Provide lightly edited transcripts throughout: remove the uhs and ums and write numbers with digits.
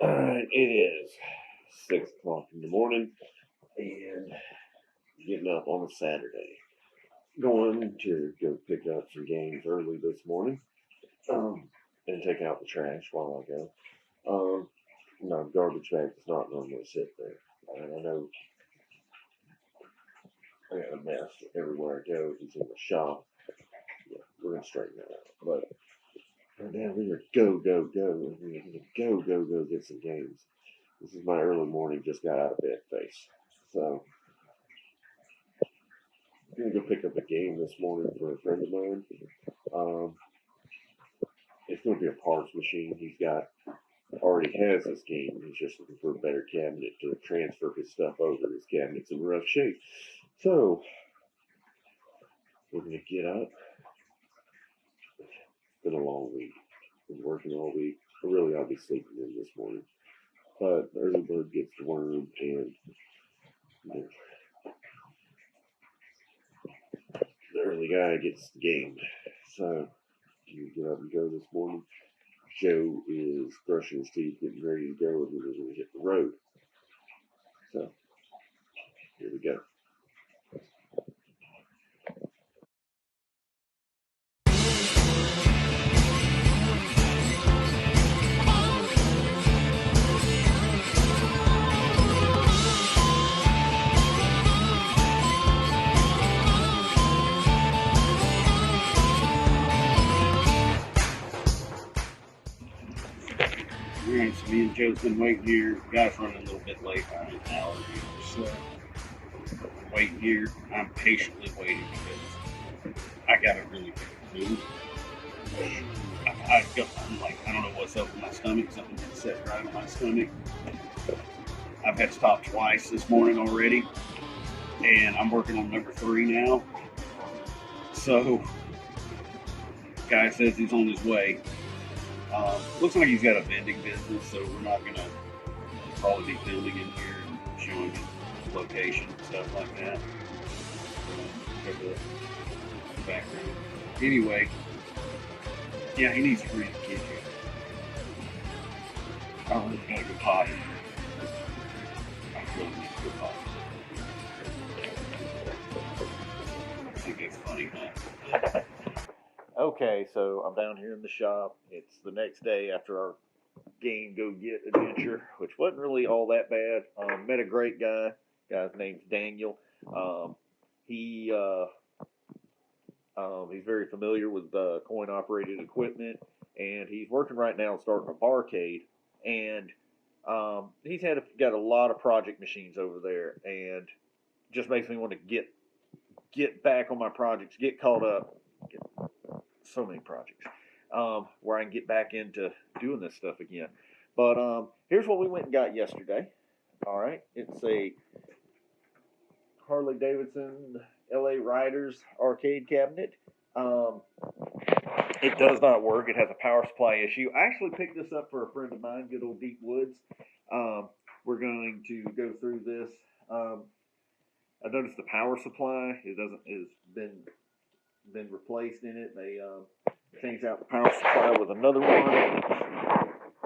Alright, it is 6 o'clock in the morning and getting up on a Saturday. Going to go pick up some games early this morning and take out the trash while I go. No, garbage bag does not normally sit there. I know I got a mess everywhere I go. He's in the shop. Yeah, we're going to straighten that out. But right now we're going to go. We're going to go get some games. This is my early morning, just got out of bed face. So, I'm going to go pick up a game this morning for a friend of mine. It's going to be a parts machine. He's already has this game. He's just looking for a better cabinet to transfer his stuff over. His cabinet's in rough shape. So, we're going to get up. It's been a long week. Been working all week. I really ought to be sleeping in this morning. But the early bird gets the worm, and the early guy gets the game. So, you get up and go this morning. Joe is brushing his teeth, getting ready to go, and we're going to hit the road. So, here we go. Alright, so me and Joe's been waiting here. Guy's running a little bit late on an hour, so waiting here. I'm patiently waiting because I got a really big food. I don't know what's up with my stomach. Something set right on my stomach. I've had to stop twice this morning already, and I'm working on number 3 now. So, guy says he's on his way. Looks like he's got a vending business, so we're not going to probably be filming in here and showing his location and stuff like that. Cover the background. Anyway, yeah, he needs to bring a kid here. I really gotta go potty. I really need to go potty. I think it's funny, huh? Okay, so I'm down here in the shop. It's the next day after our game go get adventure, which wasn't really all that bad. Met a great guy. Guy's name's Daniel. He's very familiar with coin operated equipment, and he's working right now starting a barcade. And he's got a lot of project machines over there, and just makes me want to get back on my projects, get caught up. So many projects where I can get back into doing this stuff again. But here's what we went and got yesterday. All right, it's a Harley Davidson LA Riders Arcade cabinet. It does not work. It has a power supply issue. I actually picked this up for a friend of mine, good old Deepwoods. We're going to go through this. I noticed the power supply has been replaced in it. They changed out the power supply with another one.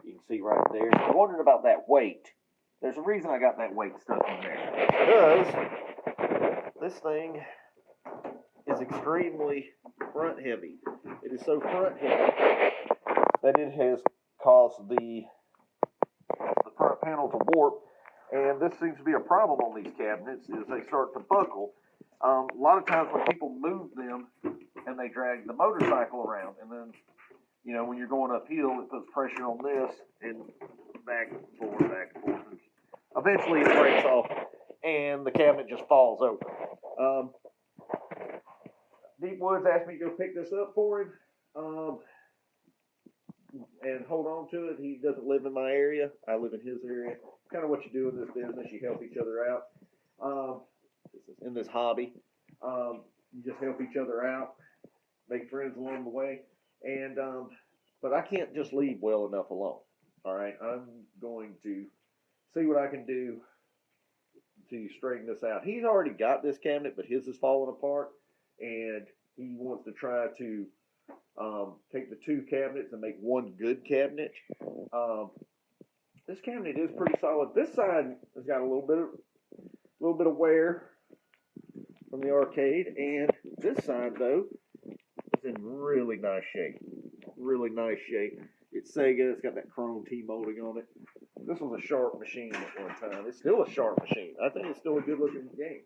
You can see right there. So I wondered about that weight. There's a reason I got that weight stuck in there. Because this thing is extremely front heavy. It is so front heavy that it has caused the front panel to warp. And this seems to be a problem on these cabinets, is they start to buckle. A lot of times when people move them and they drag the motorcycle around, and then, you know, when you're going uphill, it puts pressure on this and back and forth, back and forth. And eventually it breaks off and the cabinet just falls over. Deepwoods asked me to go pick this up for him and hold on to it. He doesn't live in my area. I live in his area. Kind of what you do in this business. You help each other out. In this hobby, you just help each other out, make friends along the way. And but I can't just leave well enough alone. All right, I'm going to see what I can do to straighten this out. He's already got this cabinet, but his is falling apart, and he wants to try to take the two cabinets and make one good cabinet. This cabinet is pretty solid. This side has got a little bit of wear from the arcade, and this side though is in really nice shape. Really nice shape. It's Sega. It's got that chrome T-molding on it. This was a sharp machine at one time. It's still a sharp machine. I think it's still a good-looking game.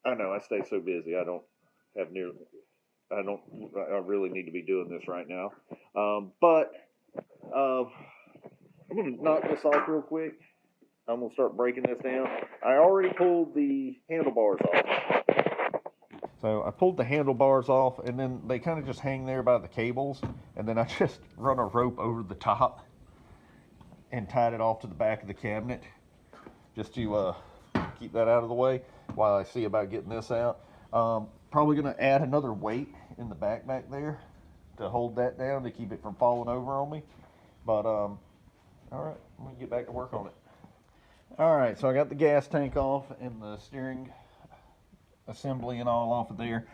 I know I stay so busy. I really need to be doing this right now. But I'm going to knock this off real quick. I'm going to start breaking this down. I already pulled the handlebars off. So I pulled the handlebars off, and then they kind of just hang there by the cables, and then I just run a rope over the top and tied it off to the back of the cabinet just to keep that out of the way while I see about getting this out. Probably going to add another weight in the back there to hold that down to keep it from falling over on me. But all right, I'm going to get back to work on it. All right, so I got the gas tank off and the steering assembly and all off of there.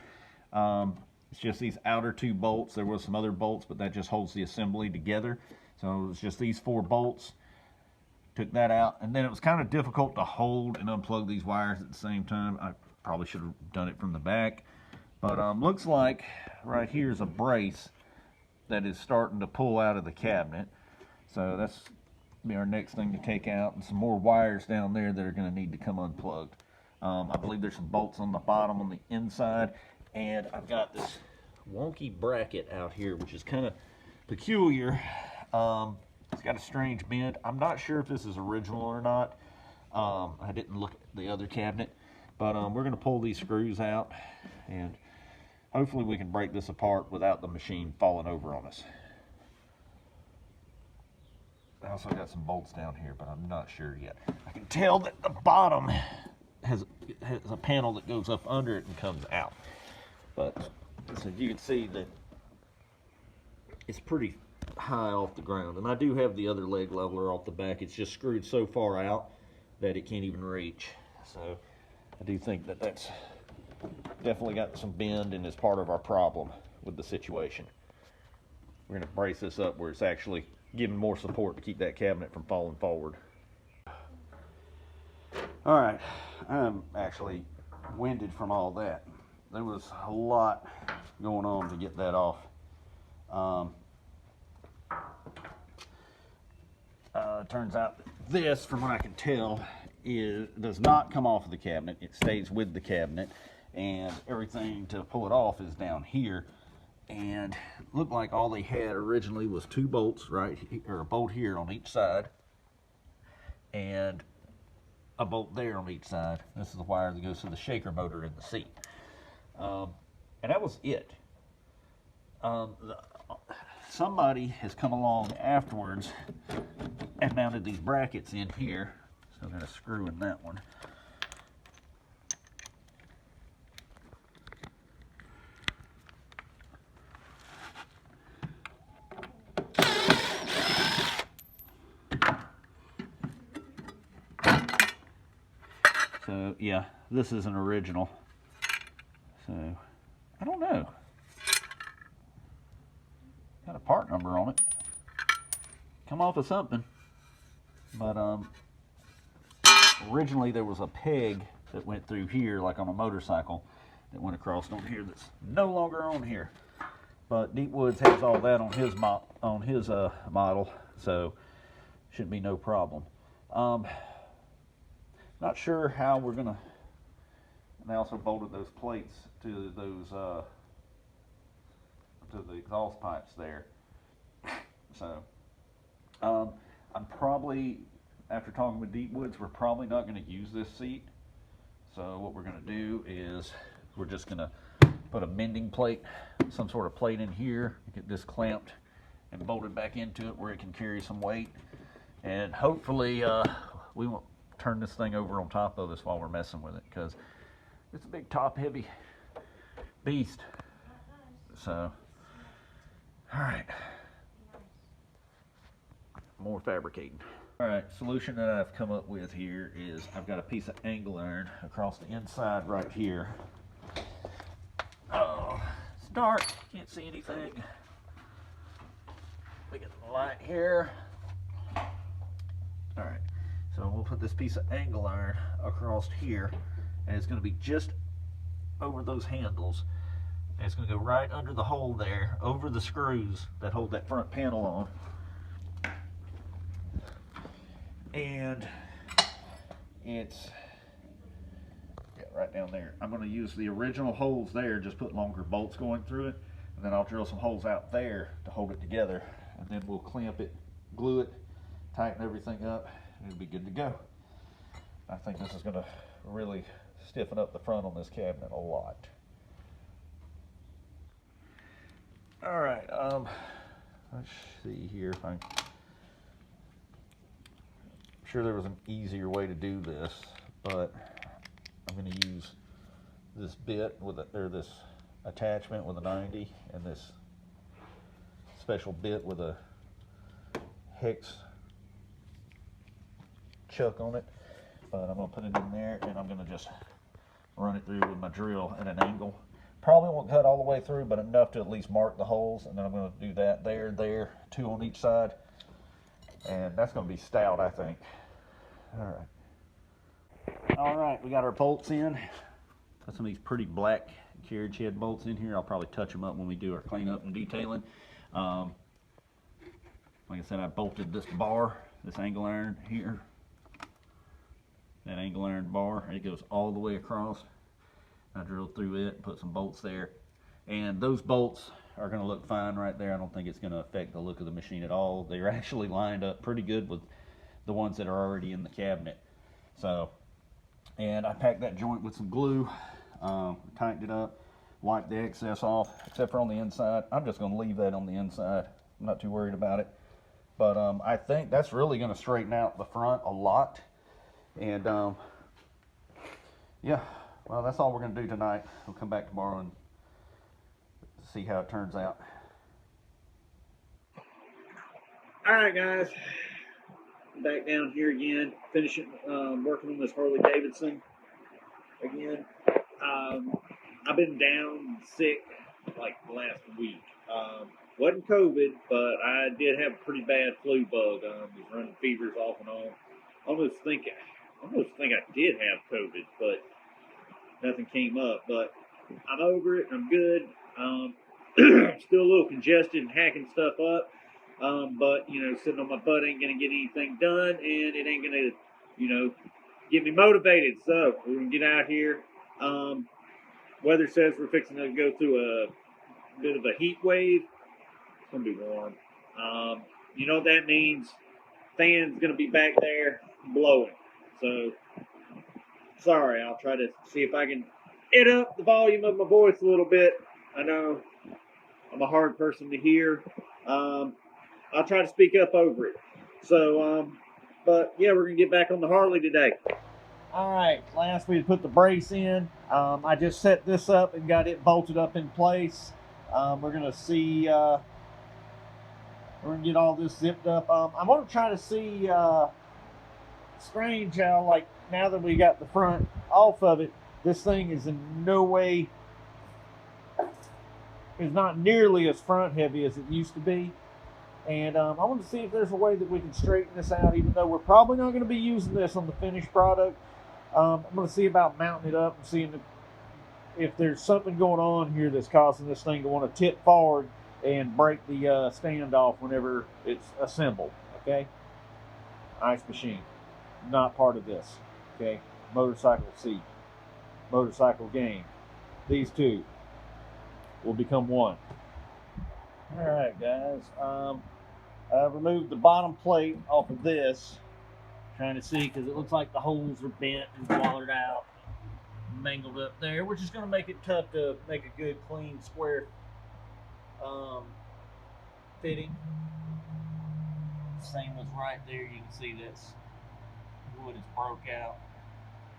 It's just these outer two bolts. There was some other bolts, but that just holds the assembly together. So it was just these 4 bolts. Took that out, and then it was kind of difficult to hold and unplug these wires at the same time. I probably should have done it from the back, but looks like right here is a brace that is starting to pull out of the cabinet. So that's be our next thing to take out, and some more wires down there that are going to need to come unplugged. I believe there's some bolts on the bottom on the inside, and I've got this wonky bracket out here, which is kind of peculiar. It's got a strange bend. I'm not sure if this is original or not. I didn't look at the other cabinet, but we're going to pull these screws out, and hopefully we can break this apart without the machine falling over on us. I also got some bolts down here, but I'm not sure yet. I can tell that the bottom has a panel that goes up under it and comes out. But so you can see that it's pretty high off the ground. And I do have the other leg leveler off the back. It's just screwed so far out that it can't even reach. So I do think that that's definitely got some bend and is part of our problem with the situation. We're going to brace this up where it's actually giving more support to keep that cabinet from falling forward. All right, I'm actually winded from all that. There was a lot going on to get that off. Turns out that this, from what I can tell, does not come off of the cabinet. It stays with the cabinet, and everything to pull it off is down here. And it looked like all they had originally was 2 bolts, right, or a bolt here on each side, and a bolt there on each side. This is the wire that goes to the shaker motor in the seat. And that was it. Somebody has come along afterwards and mounted these brackets in here. So I'm going to screw in that one. So yeah, this is an original. So I don't know. Got a part number on it. Come off of something. But originally there was a peg that went through here, like on a motorcycle, that went across on here that's no longer on here. But Deepwoods has all that on his model, so shouldn't be no problem. Not sure how we're gonna. And they also bolted those plates to those to the exhaust pipes there. So I'm probably, after talking with Deepwoods, we're probably not going to use this seat. So what we're going to do is we're just going to put a mending plate, some sort of plate in here, get this clamped and bolted back into it where it can carry some weight, and hopefully we won't turn this thing over on top of us while we're messing with it, because it's a big top heavy beast. So, all right, more fabricating. All right, solution that I've come up with here is I've got a piece of angle iron across the inside right here. Oh, it's dark, can't see anything. We get the light here. All right, so we'll put this piece of angle iron across here, and it's going to be just over those handles. And it's going to go right under the hole there, over the screws that hold that front panel on. And it's right down there. I'm going to use the original holes there, just put longer bolts going through it, and then I'll drill some holes out there to hold it together, and then we'll clamp it, glue it, tighten everything up, and it'll be good to go. I think this is going to really stiffen up the front on this cabinet a lot. All right, let's see here if I'm sure there was an easier way to do this, but I'm going to use this bit with this attachment with a 90 and this special bit with a hex chuck on it. But I'm going to put it in there, and I'm going to just run it through with my drill at an angle. Probably won't cut all the way through, but enough to at least mark the holes. And then I'm going to do that there, 2 on each side. And that's going to be stout, I think. All right, we got our bolts in. Got some of these pretty black carriage head bolts in here. I'll probably touch them up when we do our cleanup and detailing. Like I said, I bolted this bar, this angle iron here. That angle iron bar, it goes all the way across. I drilled through it and put some bolts there. And those bolts are going to look fine right there. I don't think it's going to affect the look of the machine at all. They're actually lined up pretty good with the ones that are already in the cabinet. So, and I packed that joint with some glue, tightened it up, wiped the excess off, except for on the inside. I'm just going to leave that on the inside. I'm not too worried about it. But I think that's really going to straighten out the front a lot. And yeah, well, that's all we're going to do tonight. We'll come back tomorrow and see how it turns out. All right, guys. Back down here again, finishing working on this Harley Davidson again. I've been down sick like last week. Wasn't COVID, but I did have a pretty bad flu bug. Was running fevers off and on. Almost think I did have COVID, but nothing came up. But I'm over it. I'm good. Still a little congested and hacking stuff up. But, you know, sitting on my butt ain't going to get anything done, and it ain't going to, you know, get me motivated. So we're going to get out here. Weather says we're fixing to go through a bit of a heat wave. It's going to be warm. You know what that means? Fan's going to be back there blowing. So, sorry, I'll try to see if I can hit up the volume of my voice a little bit. I know I'm a hard person to hear. I'll try to speak up over it. So, but yeah, we're going to get back on the Harley today. All right, last we put the brace in. I just set this up and got it bolted up in place. We're going to see, we're going to get all this zipped up. I'm going to try to see, strange how, like, now that we got the front off of it, this thing is in no way, is not nearly as front heavy as it used to be. And I want to see if there's a way that we can straighten this out, even though we're probably not going to be using this on the finished product. I'm going to see about mounting it up and seeing if there's something going on here that's causing this thing to want to tip forward and break the stand off whenever it's assembled. Okay? Ice machine. Not part of this. Okay? Motorcycle seat. Motorcycle game. These two will become one. Alright, guys. I removed the bottom plate off of this. Trying to see, because it looks like the holes are bent and walled out, mangled up there, which is going to make it tough to make a good, clean, square fitting. Same as right there. You can see this wood is broke out.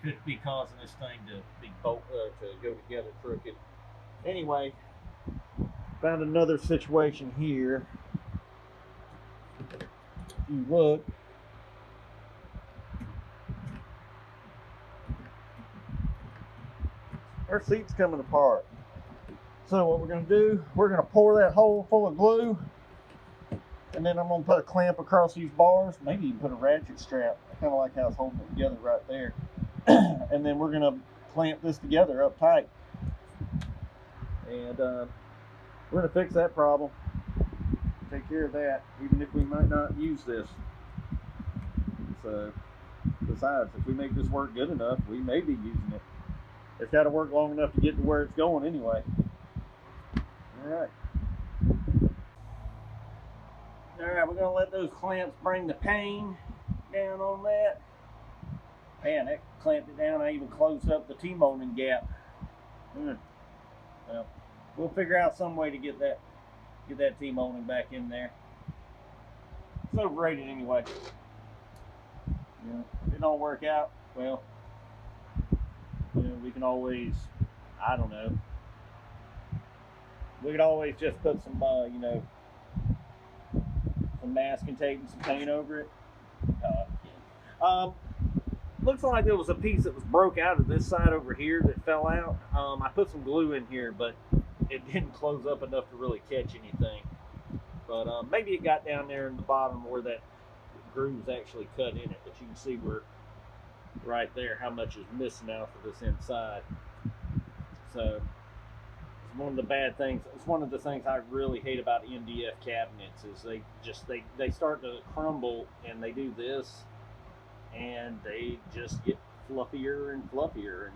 Could be causing this thing to be to go together crooked. Anyway, found another situation here. If you look, our seat's coming apart. So what we're going to do, we're going to pour that hole full of glue, and then I'm going to put a clamp across these bars, maybe even put a ratchet strap. I kind of like how it's holding it together right there. And then we're going to clamp this together up tight. And we're going to fix that problem. Take care of that, even if we might not use this. So, besides, if we make this work good enough, we may be using it. It's got to work long enough to get to where it's going anyway. Alright, we're going to let those clamps bring the pain down on that. Man, that clamped it down. I even closed up the T-molding gap. Well, we'll figure out some way to get that T-molding back in there. It's overrated anyway. If it don't work out, well, we can always, I don't know. We could always just put some, some masking tape and some paint over it. Looks like there was a piece that was broke out of this side over here that fell out. I put some glue in here, but it didn't close up enough to really catch anything. But maybe it got down there in the bottom where that groove's actually cut in it. But you can see where, right there, how much is missing out of this inside. So it's one of the bad things. It's one of the things I really hate about MDF cabinets is they start to crumble, and they do this, and they just get fluffier and fluffier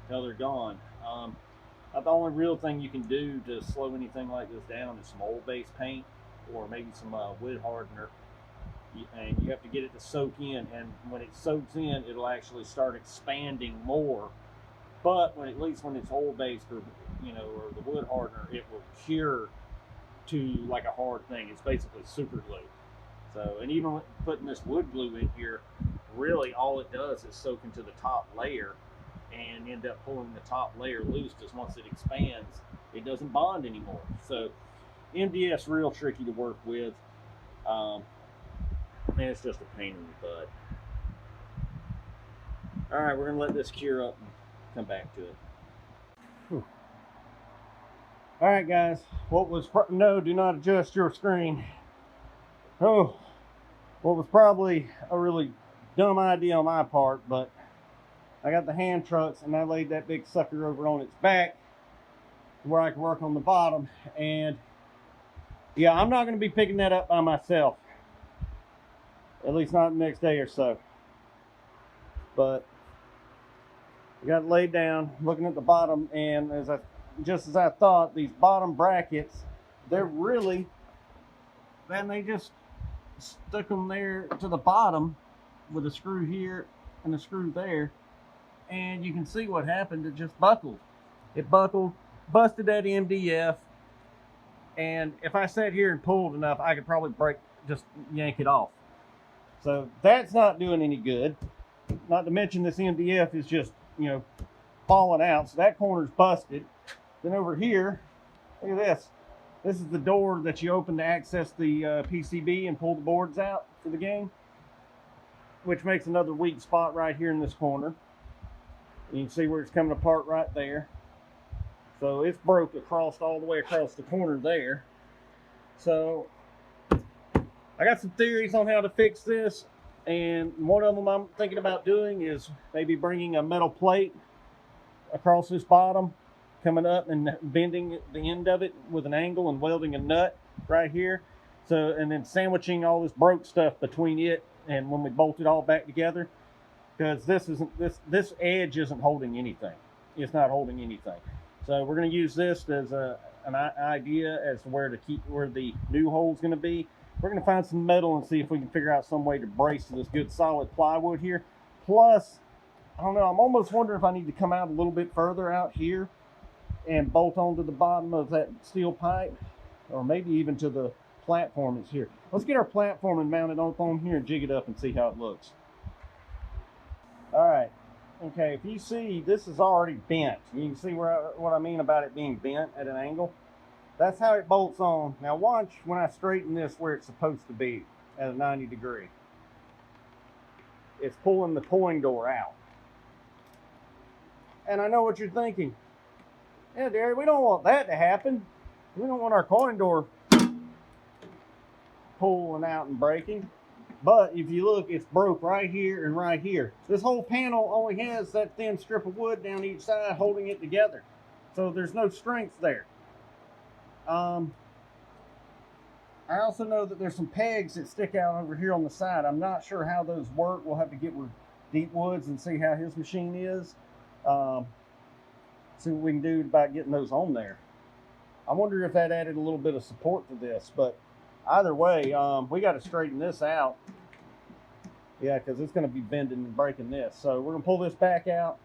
until they're gone. The only real thing you can do to slow anything like this down is some oil-based paint or maybe some wood hardener, and you have to get it to soak in, and when it soaks in, it'll actually start expanding more. But at least when it's oil-based or or the wood hardener, it will cure to like a hard thing. It's basically super glue. So, and even putting this wood glue in here, really all it does is soak into the top layer and end up pulling the top layer loose, because once it expands, it doesn't bond anymore. So MDF's real tricky to work with, and it's just a pain in the butt. All right, we're gonna let this cure up and come back to it. Whew. All right, guys, no, do not adjust your screen. Oh, what was probably a really dumb idea on my part, but I got the hand trucks and I laid that big sucker over on its back where I can work on the bottom. And yeah, I'm not going to be picking that up by myself, at least not the next day or so. But I got it laid down, looking at the bottom, and just as I thought, these bottom brackets, they're really, man, they just stuck them there to the bottom with a screw here and a screw there, and you can see what happened. It just buckled. It buckled, busted that MDF, and if I sat here and pulled enough, I could probably just yank it off. So that's not doing any good. Not to mention this MDF is just, falling out. So that corner's busted. Then over here, look at this. This is the door that you open to access the PCB and pull the boards out for the game, which makes another weak spot right here in this corner. You can see where it's coming apart right there. So it's broke all the way across the corner there. So I got some theories on how to fix this, and one of them I'm thinking about doing is maybe bringing a metal plate across this bottom, coming up and bending the end of it with an angle and welding a nut right here. So, and then sandwiching all this broke stuff between it and when we bolt it all back together, because this edge isn't holding anything. It's not holding anything. So we're going to use this as an idea as to where the new hole is going to be. We're going to find some metal and see if we can figure out some way to brace to this good solid plywood here. Plus, I don't know, I'm almost wondering if I need to come out a little bit further out here and bolt onto the bottom of that steel pipe, or maybe even to the platform that's here. Let's get our platform and mount it on here and jig it up and see how it looks. All right, Okay, if you see, this is already bent. You can see what I mean about it being bent at an angle. That's how it bolts on. Now watch when I straighten this where it's supposed to be at a 90 degree. It's pulling the coin door out. And I know what you're thinking. Yeah, Derry, we don't want that to happen. We don't want our coin door pulling out and breaking. But if you look, it's broke right here and right here. This whole panel only has that thin strip of wood down each side holding it together. So there's no strength there. I also know that there's some pegs that stick out over here on the side. I'm not sure how those work. We'll have to get with Deepwoods and see how his machine is. See what we can do about getting those on there. I wonder if that added a little bit of support to this, but either way, we got to straighten this out. Yeah, because it's going to be bending and breaking this. So we're going to pull this back out,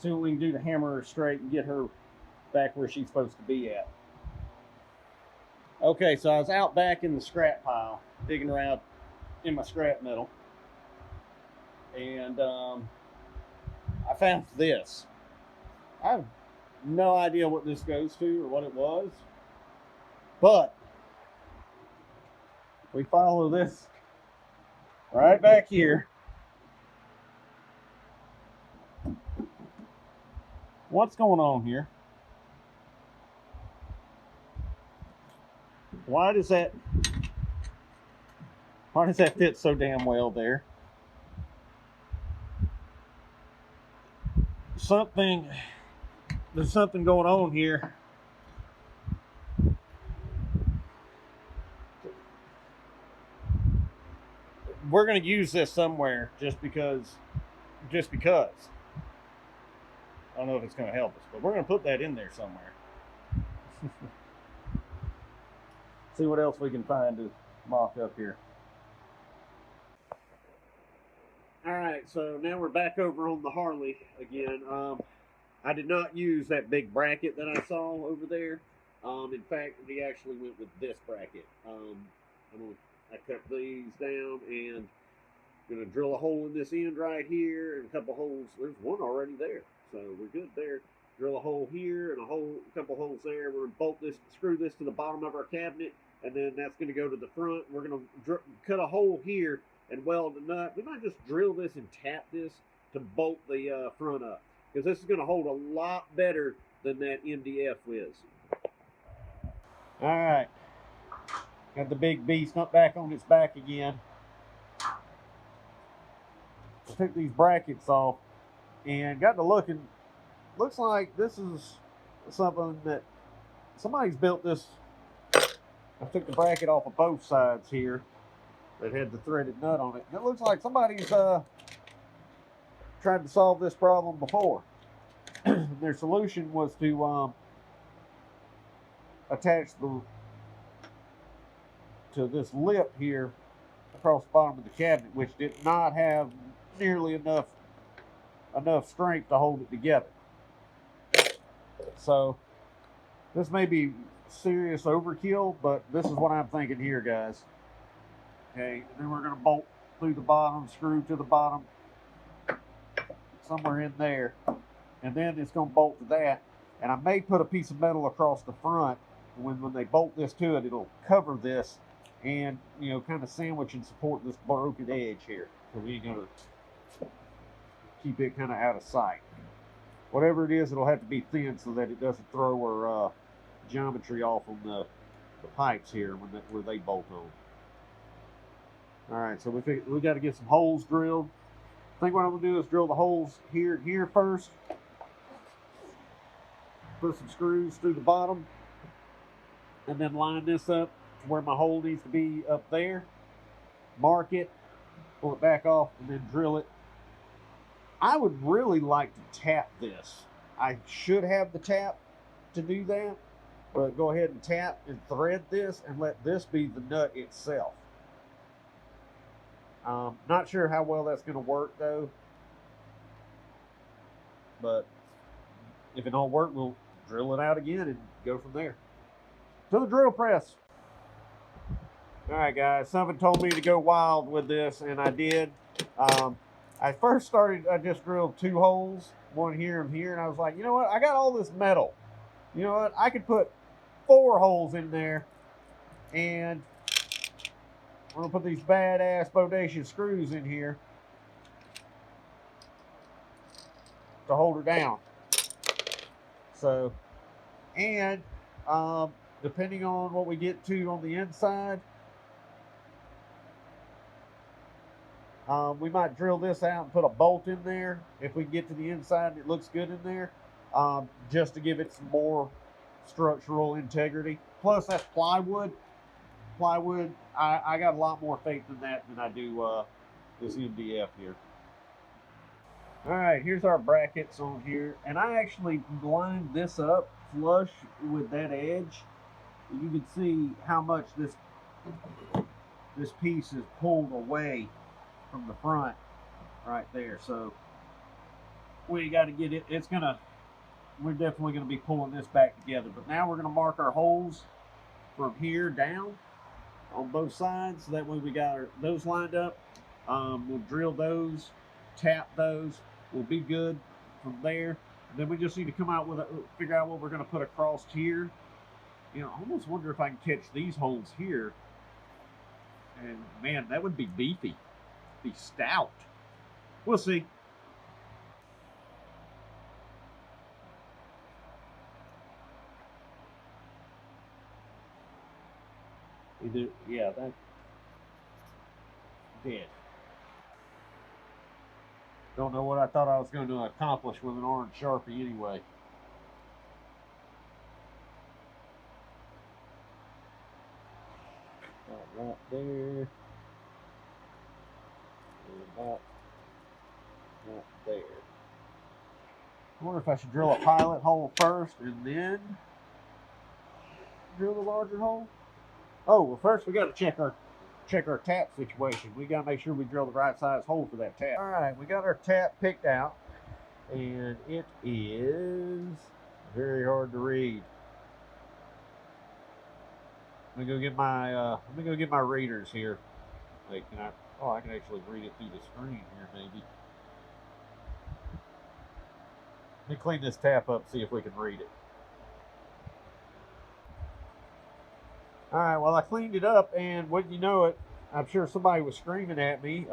see what we can do to hammer her straight and get her back where she's supposed to be at. Okay, so I was out back in the scrap pile, digging around in my scrap metal. And I found this. I have no idea what this goes to or what it was. But we follow this right back here. What's going on here? Why does that fit so damn well there? There's something going on here. We're going to use this somewhere just because. I don't know if it's going to help us, but we're going to put that in there somewhere. See what else we can find to mock up here. All right, so now we're back over on the Harley again. I did not use that big bracket that I saw over there. In fact, we actually went with this bracket. I cut these down and I'm gonna drill a hole in this end right here and a couple holes. There's one already there, so we're good there. Drill a hole here and a couple holes there. We're gonna screw this to the bottom of our cabinet, and then that's gonna go to the front. We're gonna cut a hole here and weld a nut. We might just drill this and tap this to bolt the front up, because this is gonna hold a lot better than that MDF is. All right, got the big beast up back on its back again. Took these brackets off and got to looking. Looks like this is something that somebody's built this. I took the bracket off of both sides here that had the threaded nut on it. And it looks like somebody's tried to solve this problem before. Their solution was to attach to this lip here across the bottom of the cabinet, which did not have nearly enough strength to hold it together. So this may be serious overkill, but this is what I'm thinking here, guys. Okay, and then we're going to bolt through the bottom, screw to the bottom, somewhere in there, and then it's going to bolt to that. And I may put a piece of metal across the front. When they bolt this to it, it'll cover this and, you know, kind of sandwich and support this broken edge here. So we're going to keep it kind of out of sight. Whatever it is, it'll have to be thin so that it doesn't throw our geometry off on the pipes here where they bolt on. All right, so we got to get some holes drilled. I think what I'm going to do is drill the holes here and here first. Put some screws through the bottom. And then line this up to where my hole needs to be up there. Mark it. Pull it back off and then drill it. I would really like to tap this. I should have the tap to do that. But go ahead and tap and thread this and let this be the nut itself. Not sure how well that's going to work though. But if it don't work, we'll drill it out again and go from there. To the drill press. All right, guys. Something told me to go wild with this, and I did. I first started, I just drilled 2 holes, one here and here, and I was like, you know what? I got all this metal. You know what? I could put 4 holes in there, and I'm gonna put these badass bodacious screws in here to hold her down. So, and depending on what we get to on the inside, we might drill this out and put a bolt in there if we get to the inside and it looks good in there, just to give it some more structural integrity. Plus, that's plywood. Plywood, I got a lot more faith in that than I do this MDF here. All right, here's our brackets on here, and I actually lined this up flush with that edge. You can see how much this piece is pulled away from the front right there. So we got to get it. We're definitely gonna be pulling this back together. But now we're gonna mark our holes from here down on both sides, so that way we got those lined up. We'll drill those, tap those. We'll be good from there. And then we just need to come out with figure out what we're going to put across here. You know, I almost wonder if I can catch these holes here. And man, that would be beefy, be stout. We'll see. Either, yeah, that did. Don't know what I thought I was going to accomplish with an orange Sharpie anyway. Right there. And about right there. I wonder if I should drill a pilot hole first and then drill the larger hole. Oh, well, first we got to check our tap situation. We got to make sure we drill the right size hole for that tap. All right, we got our tap picked out, and it is very hard to read. Let me go get my readers here. Wait, can I? Oh, I can actually read it through the screen here, maybe. Let me clean this tap up, see if we can read it. All right, well, I cleaned it up, and wouldn't you know it, I'm sure somebody was screaming at me.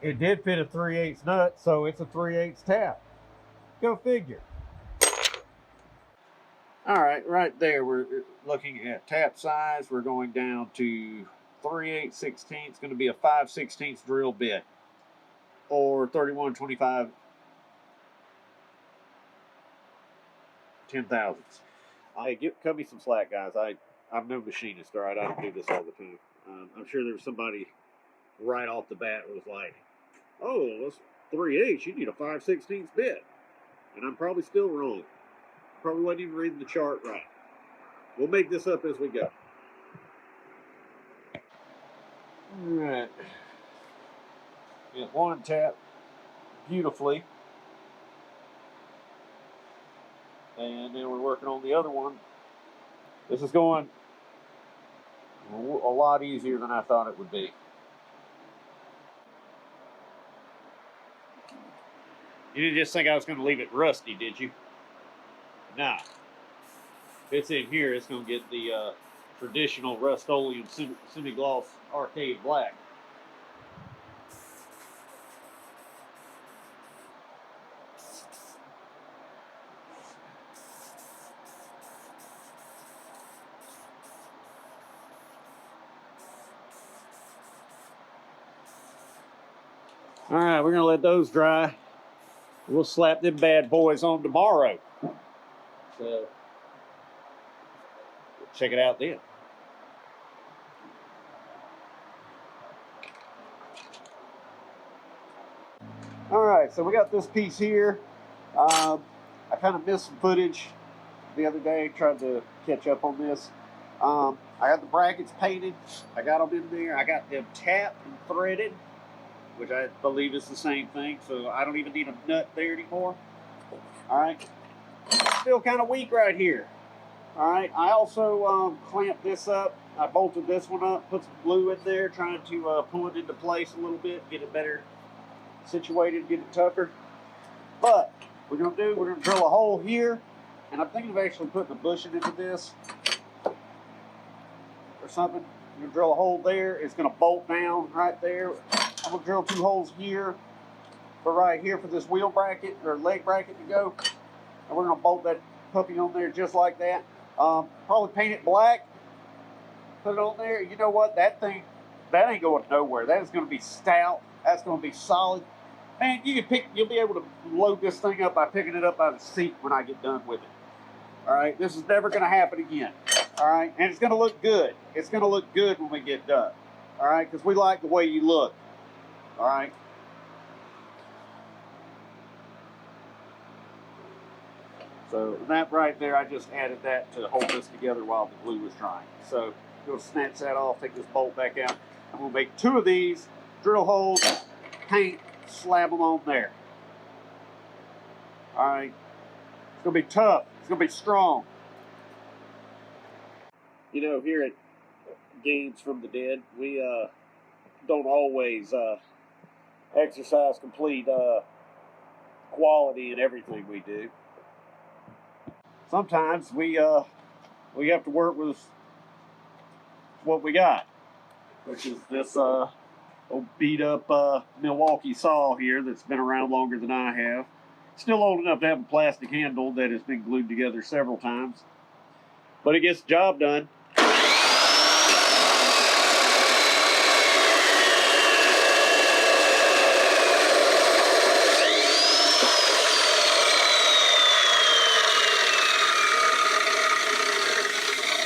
It did fit a 3/8 nut, so it's a 3/8 tap. Go figure. All right, right there, we're looking at tap size. We're going down to 3/8/16. It's going to be a 5/16 drill bit, or 31/25 10/1000. Hey, cut me some slack, guys. I'm no machinist, all right? I don't do this all the time. I'm sure there was somebody right off the bat who was like, oh, that's 3/8. You need a 5/16 bit. And I'm probably still wrong. Probably wasn't even reading the chart right. We'll make this up as we go. All right. Get one tap beautifully. And then we're working on the other one. This is going a lot easier than I thought it would be. You didn't just think I was going to leave it rusty, did you? Nah. If it's in here, it's going to get the traditional Rust-Oleum semi-gloss arcade black. All right, we're going to let those dry. We'll slap them bad boys on tomorrow. So, we'll check it out then. All right, so we got this piece here. I kind of missed some footage the other day, tried to catch up on this. I got the brackets painted. I got them in there. I got them tapped and threaded, which I believe is the same thing, so I don't even need a nut there anymore. All right. Still kind of weak right here. All right. I also clamped this up. I bolted this one up, put some glue in there, trying to pull it into place a little bit, get it better situated, get it tougher. But we're gonna drill a hole here, and I'm thinking of actually putting a bushing into this or something. We're gonna drill a hole there. It's gonna bolt down right there. I'm gonna drill 2 holes here for right here for this wheel bracket or leg bracket to go, and we're gonna bolt that puppy on there just like that. Probably paint it black, put it on there. You know what? That ain't going nowhere. That is gonna be stout. That's gonna be solid. Man, you'll be able to load this thing up by picking it up by the seat when I get done with it. All right, this is never gonna happen again. All right, and it's gonna look good. It's gonna look good when we get done. All right, because we like the way you look. All right. So that right there, I just added that to hold this together while the glue was drying. So we'll snatch that off, take this bolt back out, and we'll make 2 of these, drill holes, paint, slab them on there. All right, it's gonna be tough. It's gonna be strong. You know, here at Games from the Dead, we don't always exercise complete quality in everything we do. Sometimes we have to work with what we got, which is this old beat up Milwaukee saw here that's been around longer than I have. Still old enough to have a plastic handle that has been glued together several times, but it gets the job done.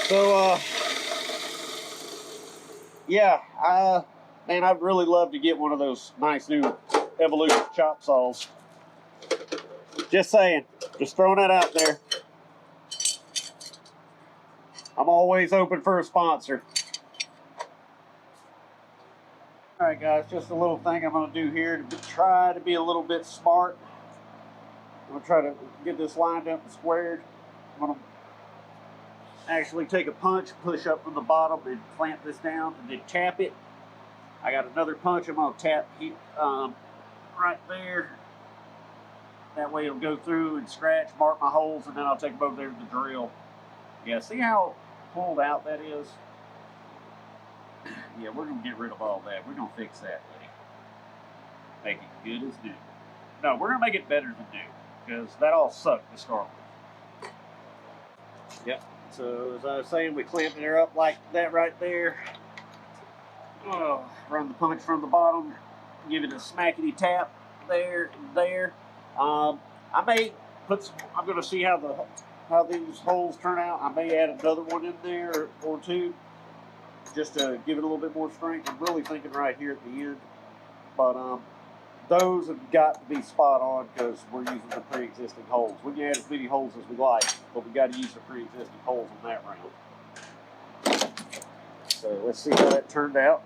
So, yeah, man, I'd really love to get one of those nice new Evolution chop saws. Just saying, just throwing that out there. I'm always open for a sponsor. All right, guys, just a little thing I'm going to do here to try to be a little bit smart. I'm going to try to get this lined up and squared. I'm going to actually take a punch, push up from the bottom, and clamp this down, and then tap it. I got another punch I'm going to tap right there. That way it'll go through and scratch, mark my holes, and then I'll take them over there to the drill. Yeah, see how pulled out that is? Yeah, we're going to get rid of all that. We're going to fix that, buddy. Make it good as new. No, we're going to make it better than new, because that all sucked to start with. Yep. So, as I was saying, we clamping her up like that right there. Oh, run the punch from the bottom, give it a smackety tap there and there. I may put some, I'm going to see how these holes turn out. I may add another one in there or 2 just to give it a little bit more strength. I'm really thinking right here at the end. But those have got to be spot on because we're using the pre-existing holes. We can add as many holes as we like, but we got to use the pre-existing holes on that round. So let's see how that turned out.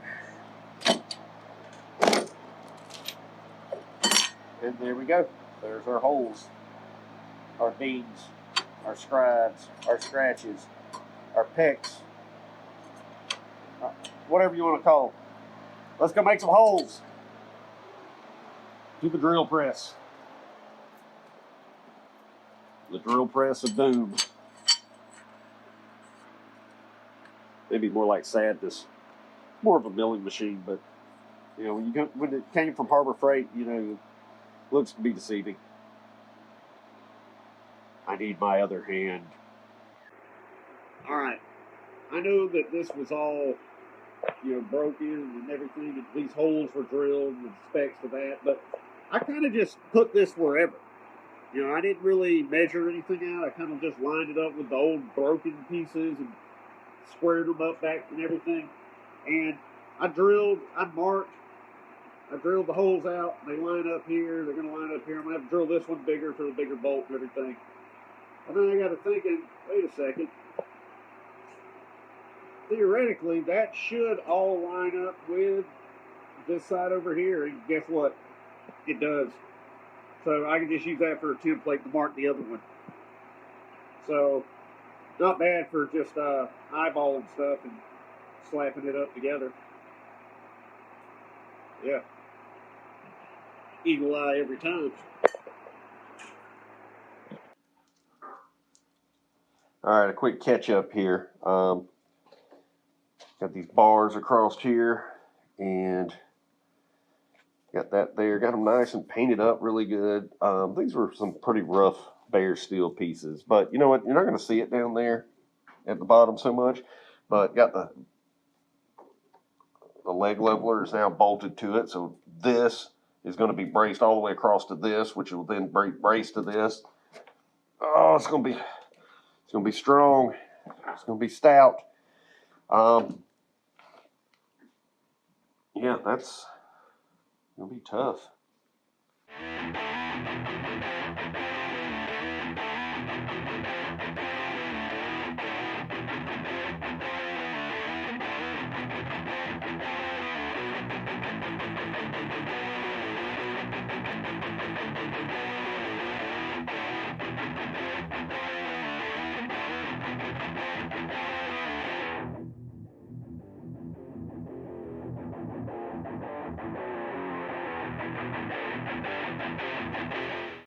And there we go. There's our holes, our beams, our scribes, our scratches, our pecks, whatever you want to call them. Let's go make some holes. To the drill press. The drill press of doom. Maybe more like sadness. More of a milling machine, but you know, when it came from Harbor Freight, you know, it looks to be deceiving. I need my other hand. All right. I know that this was all, you know, broken and everything, and these holes were drilled and specs for that, but I kind of just put this wherever. You know, I didn't really measure anything out. I kind of just lined it up with the old broken pieces and squared them up back and everything. And I marked, I drilled the holes out. They line up here. They're going to line up here. I'm going to have to drill this one bigger for the bigger bolt and everything. And then I got to thinking, wait a second. Theoretically, that should all line up with this side over here. And guess what? It does. So I can just use that for a template to mark the other one. So not bad for just eyeballing stuff and slapping it up together. Yeah. eagle eye every time. All right, a quick catch up here. Got these bars across here, and got that there. Got them nice and painted up really good. These were some pretty rough bare steel pieces, but you know what? You're not going to see it down there at the bottom so much. But got the leg leveler is now bolted to it, so this is going to be braced all the way across to this, which will then brace to this. Oh, it's going to be strong. It's going to be stout. Yeah, that's going to be tough.